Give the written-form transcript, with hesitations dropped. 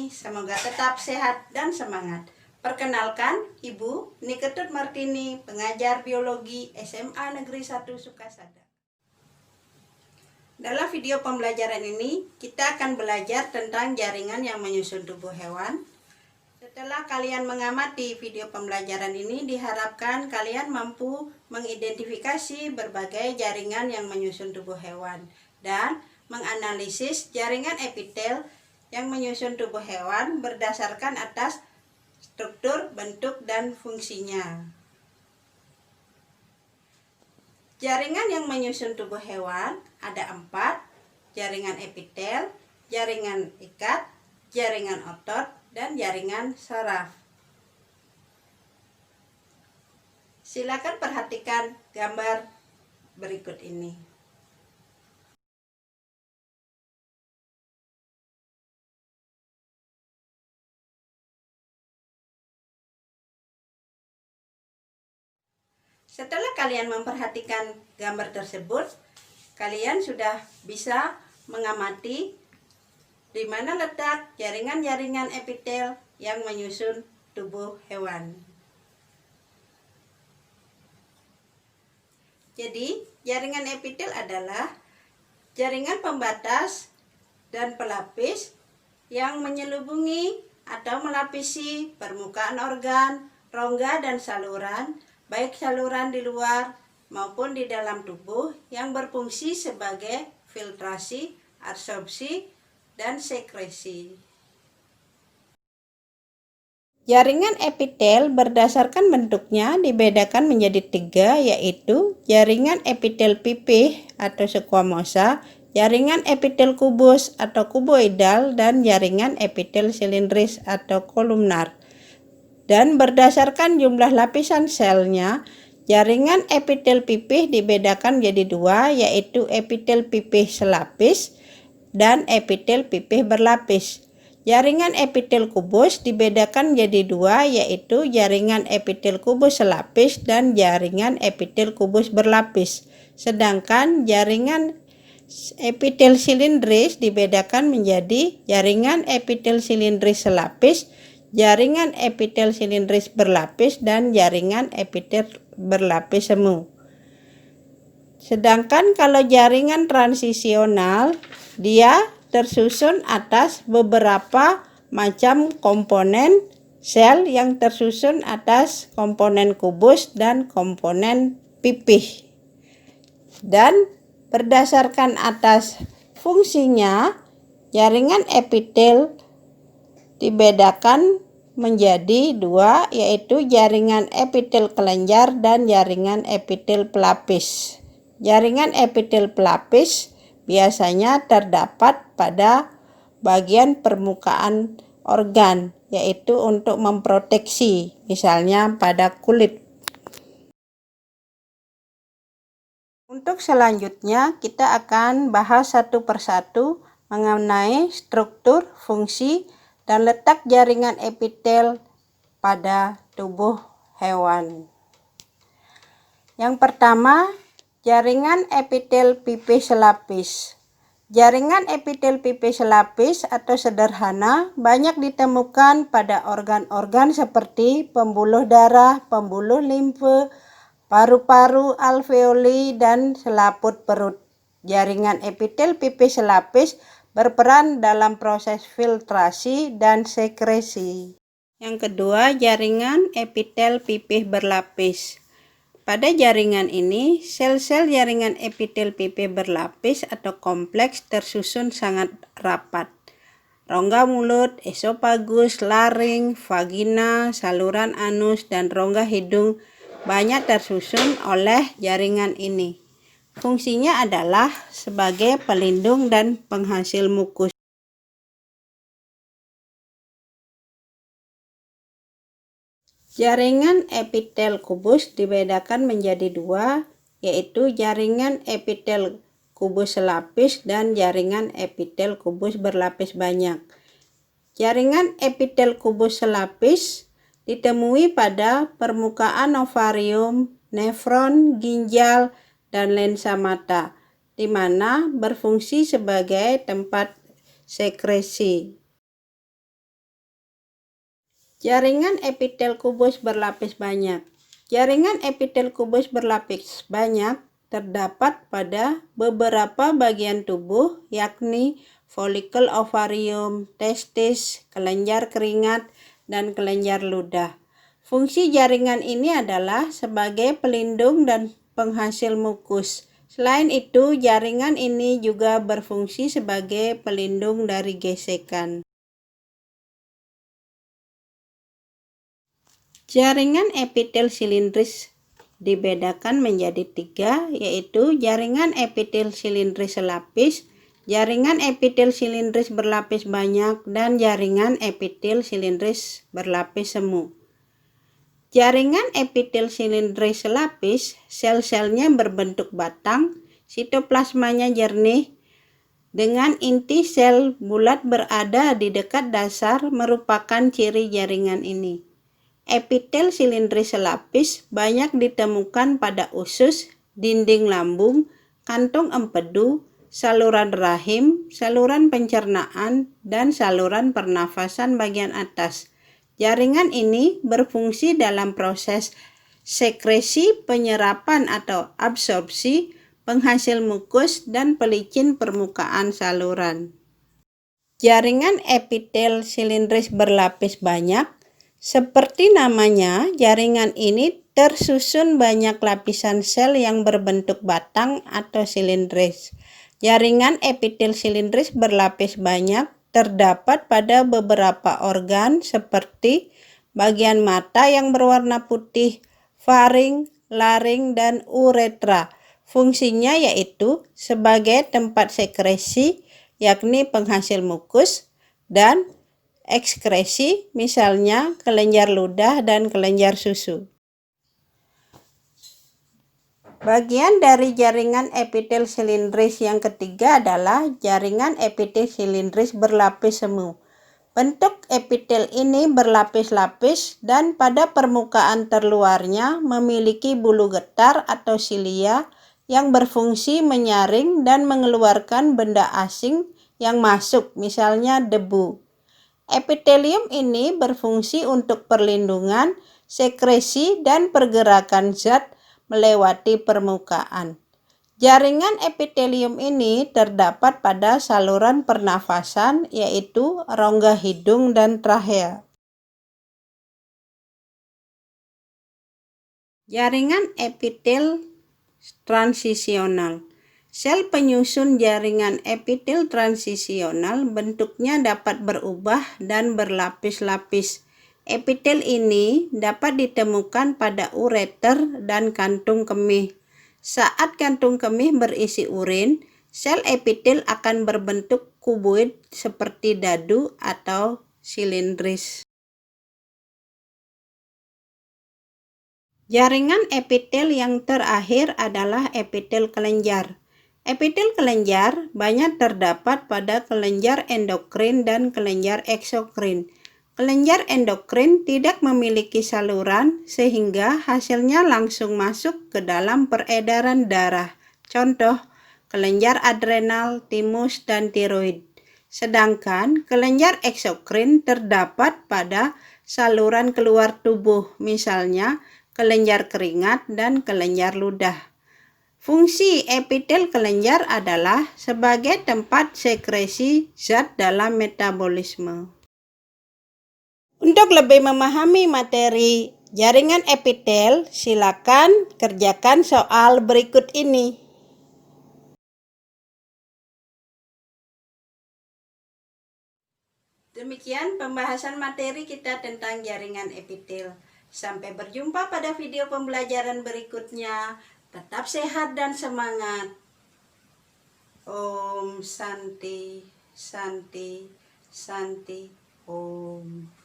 semoga tetap sehat dan semangat. Perkenalkan, Ibu Niketut Martini, pengajar biologi SMA Negeri 1 Sukasada. Dalam video pembelajaran ini, kita akan belajar tentang jaringan yang menyusun tubuh hewan. Setelah kalian mengamati video pembelajaran ini, diharapkan kalian mampu mengidentifikasi berbagai jaringan yang menyusun tubuh hewan dan menganalisis jaringan epitel yang menyusun tubuh hewan berdasarkan atas struktur, bentuk, dan fungsinya. Jaringan yang menyusun tubuh hewan ada 4, jaringan epitel, jaringan ikat, jaringan otot, dan jaringan saraf. Silakan perhatikan gambar berikut ini. Setelah kalian memperhatikan gambar tersebut, kalian sudah bisa mengamati di mana letak jaringan-jaringan epitel yang menyusun tubuh hewan. Jadi, jaringan epitel adalah jaringan pembatas dan pelapis yang menyelubungi atau melapisi permukaan organ, rongga, dan saluran, baik saluran di luar maupun di dalam tubuh yang berfungsi sebagai filtrasi, absorpsi, dan sekresi. Jaringan epitel berdasarkan bentuknya dibedakan menjadi 3, yaitu jaringan epitel pipih atau squamosa, jaringan epitel kubus atau kuboidal, dan jaringan epitel silindris atau kolumnar. Dan berdasarkan jumlah lapisan selnya, jaringan epitel pipih dibedakan menjadi 2, yaitu epitel pipih selapis dan epitel pipih berlapis. Jaringan epitel kubus dibedakan menjadi 2, yaitu jaringan epitel kubus selapis dan jaringan epitel kubus berlapis. Sedangkan jaringan epitel silindris dibedakan menjadi jaringan epitel silindris selapis, jaringan epitel silindris berlapis, dan jaringan epitel berlapis semu. Sedangkan kalau jaringan transisional, dia tersusun atas beberapa macam komponen sel yang tersusun atas komponen kubus dan komponen pipih. Dan berdasarkan atas fungsinya, jaringan epitel dibedakan menjadi 2, yaitu jaringan epitel kelenjar dan jaringan epitel pelapis. Jaringan epitel pelapis biasanya terdapat pada bagian permukaan organ, yaitu untuk memproteksi, misalnya pada kulit. Untuk selanjutnya, kita akan bahas satu persatu mengenai struktur, fungsi, dan letak jaringan epitel pada tubuh hewan. Yang pertama, jaringan epitel pipih selapis. Jaringan epitel pipih selapis atau sederhana banyak ditemukan pada organ-organ seperti pembuluh darah, pembuluh limfe, paru-paru, alveoli, dan selaput perut. Jaringan epitel pipih selapis berperan dalam proses filtrasi dan sekresi. Yang kedua, jaringan epitel pipih berlapis. Pada jaringan ini, sel-sel jaringan epitel pipih berlapis atau kompleks tersusun sangat rapat. Rongga mulut, esofagus, laring, vagina, saluran anus, dan rongga hidung banyak tersusun oleh jaringan ini. Fungsinya adalah sebagai pelindung dan penghasil mukus. Jaringan epitel kubus dibedakan menjadi 2, yaitu jaringan epitel kubus selapis dan jaringan epitel kubus berlapis banyak. Jaringan epitel kubus selapis ditemui pada permukaan ovarium, nefron, ginjal, dan lensa mata, di mana berfungsi sebagai tempat sekresi. Jaringan epitel kubus berlapis banyak. Jaringan epitel kubus berlapis banyak terdapat pada beberapa bagian tubuh, yakni folikel ovarium, testis, kelenjar keringat, dan kelenjar ludah. Fungsi jaringan ini adalah sebagai pelindung dan penghasil mukus. Selain itu, jaringan ini juga berfungsi sebagai pelindung dari gesekan. Jaringan epitel silindris dibedakan menjadi 3, yaitu jaringan epitel silindris selapis, jaringan epitel silindris berlapis banyak, dan jaringan epitel silindris berlapis semu. Jaringan epitel silindris selapis, sel-selnya berbentuk batang, sitoplasmanya jernih, dengan inti sel bulat berada di dekat dasar merupakan ciri jaringan ini. Epitel silindris selapis banyak ditemukan pada usus, dinding lambung, kantung empedu, saluran rahim, saluran pencernaan, dan saluran pernafasan bagian atas. Jaringan ini berfungsi dalam proses sekresi, penyerapan atau absorpsi, penghasil mukus, dan pelicin permukaan saluran. Jaringan epitel silindris berlapis banyak. Seperti namanya, jaringan ini tersusun banyak lapisan sel yang berbentuk batang atau silindris. Jaringan epitel silindris berlapis banyak terdapat pada beberapa organ seperti bagian mata yang berwarna putih, faring, laring, dan uretra. Fungsinya yaitu sebagai tempat sekresi, yakni penghasil mukus, dan ekskresi, misalnya kelenjar ludah dan kelenjar susu. Bagian dari jaringan epitel silindris yang ketiga adalah jaringan epitel silindris berlapis semu. Bentuk epitel ini berlapis-lapis dan pada permukaan terluarnya memiliki bulu getar atau silia yang berfungsi menyaring dan mengeluarkan benda asing yang masuk, misalnya debu. Epitelium ini berfungsi untuk perlindungan, sekresi, dan pergerakan zat melewati permukaan. Jaringan epitelium ini terdapat pada saluran pernafasan, yaitu rongga hidung dan trachea. Jaringan epitel transisional. Sel penyusun jaringan epitel transisional bentuknya dapat berubah dan berlapis-lapis. Epitel ini dapat ditemukan pada ureter dan kantung kemih. Saat kantung kemih berisi urin, sel epitel akan berbentuk kuboid seperti dadu atau silindris. Jaringan epitel yang terakhir adalah epitel kelenjar. Epitel kelenjar banyak terdapat pada kelenjar endokrin dan kelenjar eksokrin. Kelenjar endokrin tidak memiliki saluran sehingga hasilnya langsung masuk ke dalam peredaran darah. Contoh, kelenjar adrenal, timus, dan tiroid. Sedangkan kelenjar eksokrin terdapat pada saluran keluar tubuh, misalnya kelenjar keringat dan kelenjar ludah. Fungsi epitel kelenjar adalah sebagai tempat sekresi zat dalam metabolisme. Untuk lebih memahami materi jaringan epitel, silakan kerjakan soal berikut ini. Demikian pembahasan materi kita tentang jaringan epitel. Sampai berjumpa pada video pembelajaran berikutnya. Tetap sehat dan semangat. Om Santi, Santi, Santi, Om.